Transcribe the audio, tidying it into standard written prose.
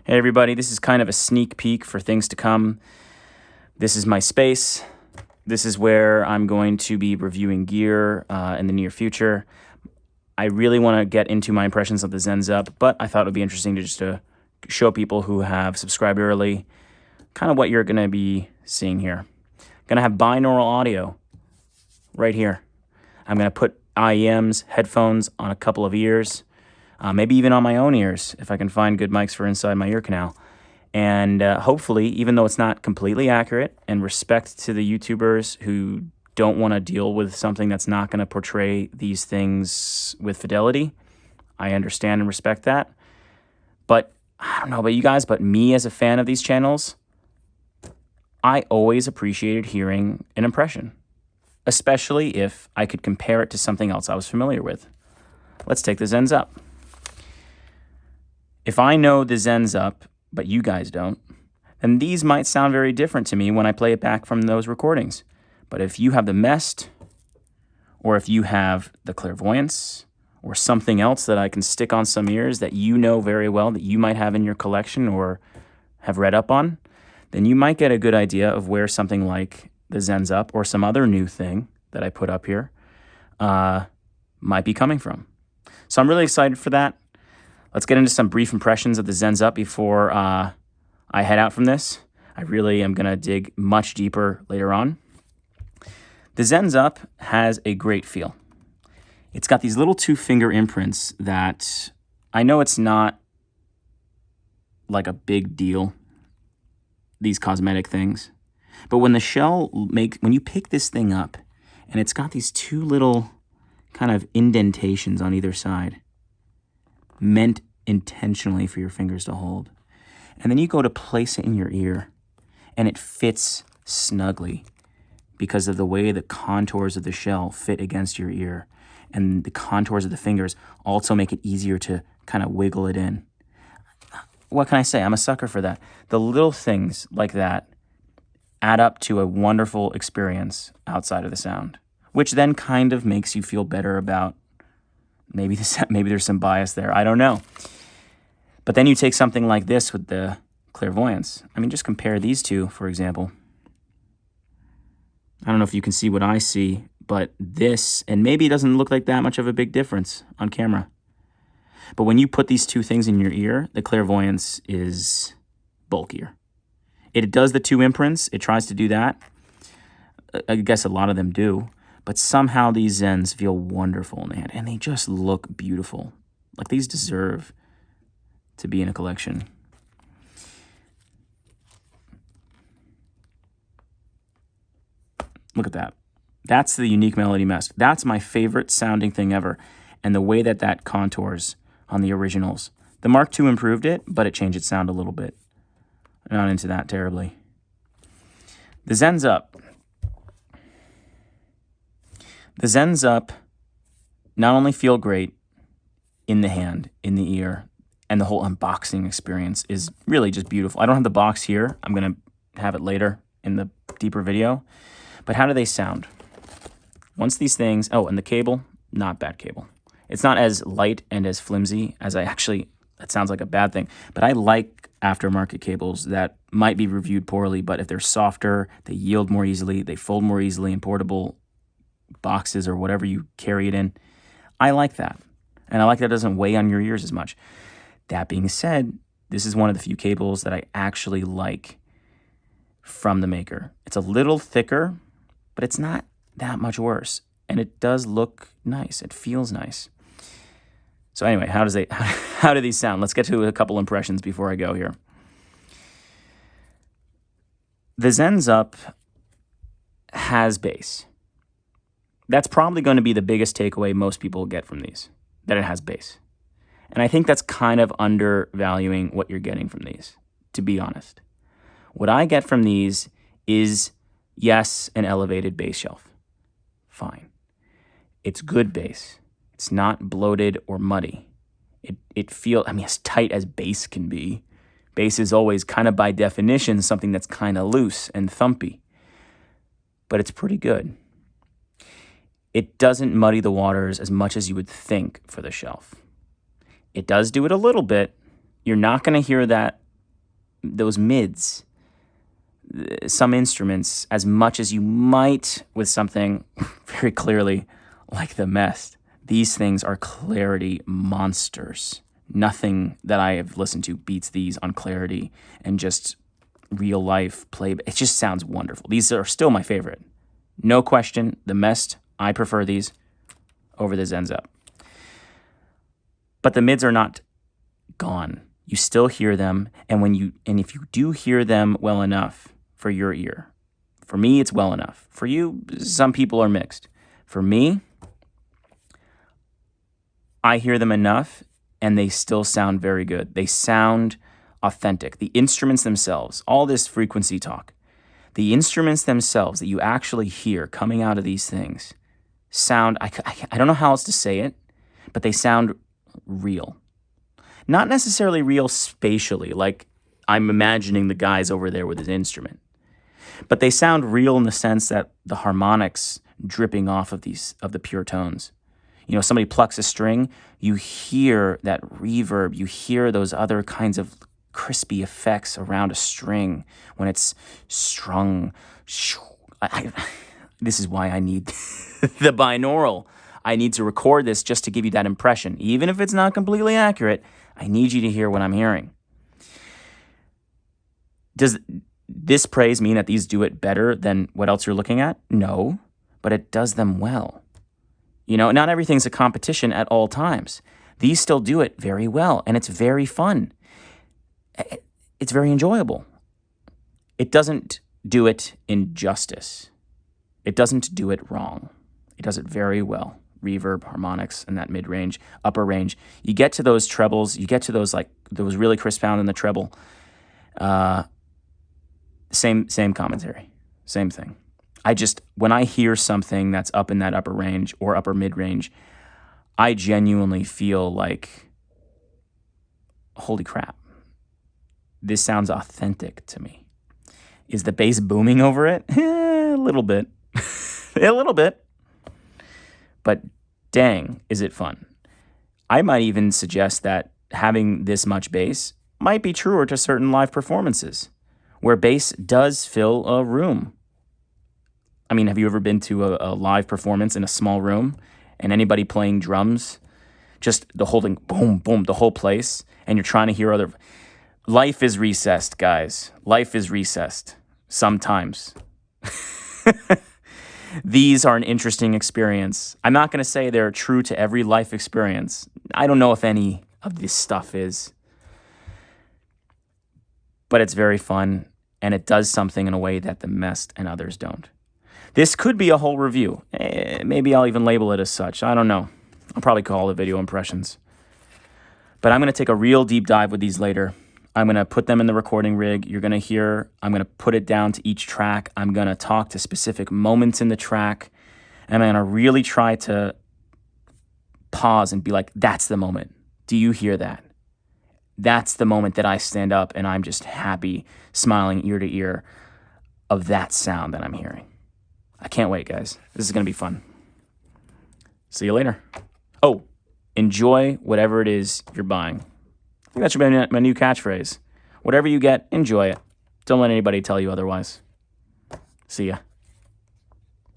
Hey everybody, this is kind of a sneak peek for things to come. This is my space. This is where I'm going to be reviewing gear in the near future. I really want to get into my impressions of the Xenns UP, but I thought it would be interesting to just show people who have subscribed early kind of what you're going to be seeing here. Going to have binaural audio right here. I'm going to put IEMs, headphones on a couple of ears. Maybe even on my own ears, if I can find good mics for inside my ear canal. And hopefully, even though it's not completely accurate, and respect to the YouTubers who don't want to deal with something that's not going to portray these things with fidelity, I understand and respect that. But I don't know about you guys, but me as a fan of these channels, I always appreciated hearing an impression, especially if I could compare it to something else I was familiar with. Let's take the Xenns UP. If I know the Xenns UP, but you guys don't, then these might sound very different to me when I play it back from those recordings. But if you have the MEST, or if you have the Clairvoyance, or something else that I can stick on some ears that you know very well, that you might have in your collection or have read up on, then you might get a good idea of where something like the Xenns UP or some other new thing that I put up here might be coming from. So I'm really excited for that. Let's get into some brief impressions of the Xenns UP before I head out from this. I really am going to dig much deeper later on. The Xenns UP has a great feel. It's got these little 2-finger imprints that I know it's not like a big deal, these cosmetic things. But when when you pick this thing up and it's got these 2 little kind of indentations on either side, meant intentionally for your fingers to hold. And then you go to place it in your ear, and it fits snugly because of the way the contours of the shell fit against your ear. And the contours of the fingers also make it easier to kind of wiggle it in. What can I say? I'm a sucker for that. The little things like that add up to a wonderful experience outside of the sound, which then kind of makes you feel better about maybe there's some bias there. I don't know. But then you take something like this with the Clairvoyance. I mean, just compare these two, for example. I don't know if you can see what I see, but this, and maybe it doesn't look like that much of a big difference on camera. But when you put these 2 things in your ear, the Clairvoyance is bulkier. It does the 2 imprints. It tries to do that. I guess a lot of them do. But somehow these Xenns feel wonderful in the hand, and they just look beautiful. Like these deserve to be in a collection. Look at that. That's the unique melody MEST. That's my favorite sounding thing ever. And the way that contours on the originals. The Mark II improved it, but it changed its sound a little bit. I'm not into that terribly. The Xenns UP. The Xenns UP not only feel great in the hand, in the ear, and the whole unboxing experience is really just beautiful. I don't have the box here. I'm going to have it later in the deeper video. But how do they sound? Once these things... Oh, and the cable, not bad cable. It's not as light and as flimsy as that sounds like a bad thing. But I like aftermarket cables that might be reviewed poorly, but if they're softer, they yield more easily, they fold more easily in portable boxes or whatever you carry it in. I like that. And I like that it doesn't weigh on your ears as much. That being said, this is one of the few cables that I actually like from the maker. It's a little thicker, but it's not that much worse. And it does look nice. It feels nice. So anyway, how do these sound? Let's get to a couple impressions before I go here. The Xenns UP has bass. That's probably going to be the biggest takeaway most people get from these, that it has bass. And I think that's kind of undervaluing what you're getting from these, to be honest. What I get from these is, yes, an elevated bass shelf. Fine. It's good bass. It's not bloated or muddy. It feels, as tight as bass can be. Bass is always kind of by definition something that's kind of loose and thumpy. But it's pretty good. It doesn't muddy the waters as much as you would think for the shelf. It does do it a little bit. You're not going to hear that those mids, some instruments, as much as you might with something very clearly like the MEST. These things are clarity monsters. Nothing that I have listened to beats these on clarity and just real life play. It just sounds wonderful. These are still my favorite. No question, the MEST, I prefer these over the Xenns UP. But the mids are not gone. You still hear them, and if you do hear them well enough for your ear, for me, it's well enough. For you, some people are mixed. For me, I hear them enough, and they still sound very good. They sound authentic. The instruments themselves, all this frequency talk, the instruments themselves that you actually hear coming out of these things sound, I don't know how else to say it, but they sound real. Not necessarily real spatially, like I'm imagining the guys over there with his instrument, but they sound real in the sense that the harmonics dripping off of the pure tones. You know, somebody plucks a string, you hear that reverb, you hear those other kinds of crispy effects around a string when it's strung. This is why I need the binaural. I need to record this just to give you that impression. Even if it's not completely accurate, I need you to hear what I'm hearing. Does this praise mean that these do it better than what else you're looking at? No, but it does them well. You know, not everything's a competition at all times. These still do it very well, and it's very fun. It's very enjoyable. It doesn't do it injustice. It doesn't do it wrong. It does it very well. Reverb, harmonics, and that mid-range, upper range. You get to those trebles, you get to those really crisp sound in the treble. Same commentary, same thing. When I hear something that's up in that upper range or upper mid-range, I genuinely feel like, holy crap, this sounds authentic to me. Is the bass booming over it? A little bit. A little bit. But dang, is it fun. I might even suggest that having this much bass might be truer to certain live performances where bass does fill a room. I mean, have you ever been to a live performance in a small room and anybody playing drums, just the holding boom, boom, the whole place, and you're trying to hear other... Life is recessed, guys. Life is recessed. Sometimes. These are an interesting experience. I'm not going to say they're true to every life experience. I don't know if any of this stuff is. But it's very fun, and it does something in a way that the MEST and others don't. This could be a whole review. Maybe I'll even label it as such. I don't know. I'll probably call it video impressions. But I'm going to take a real deep dive with these later. I'm going to put them in the recording rig. You're going to hear, I'm going to put it down to each track. I'm going to talk to specific moments in the track. And I'm going to really try to pause and be like, that's the moment. Do you hear that? That's the moment that I stand up and I'm just happy, smiling ear to ear of that sound that I'm hearing. I can't wait, guys. This is going to be fun. See you later. Oh, enjoy whatever it is you're buying. I think that should be my new catchphrase. Whatever you get, enjoy it. Don't let anybody tell you otherwise. See ya.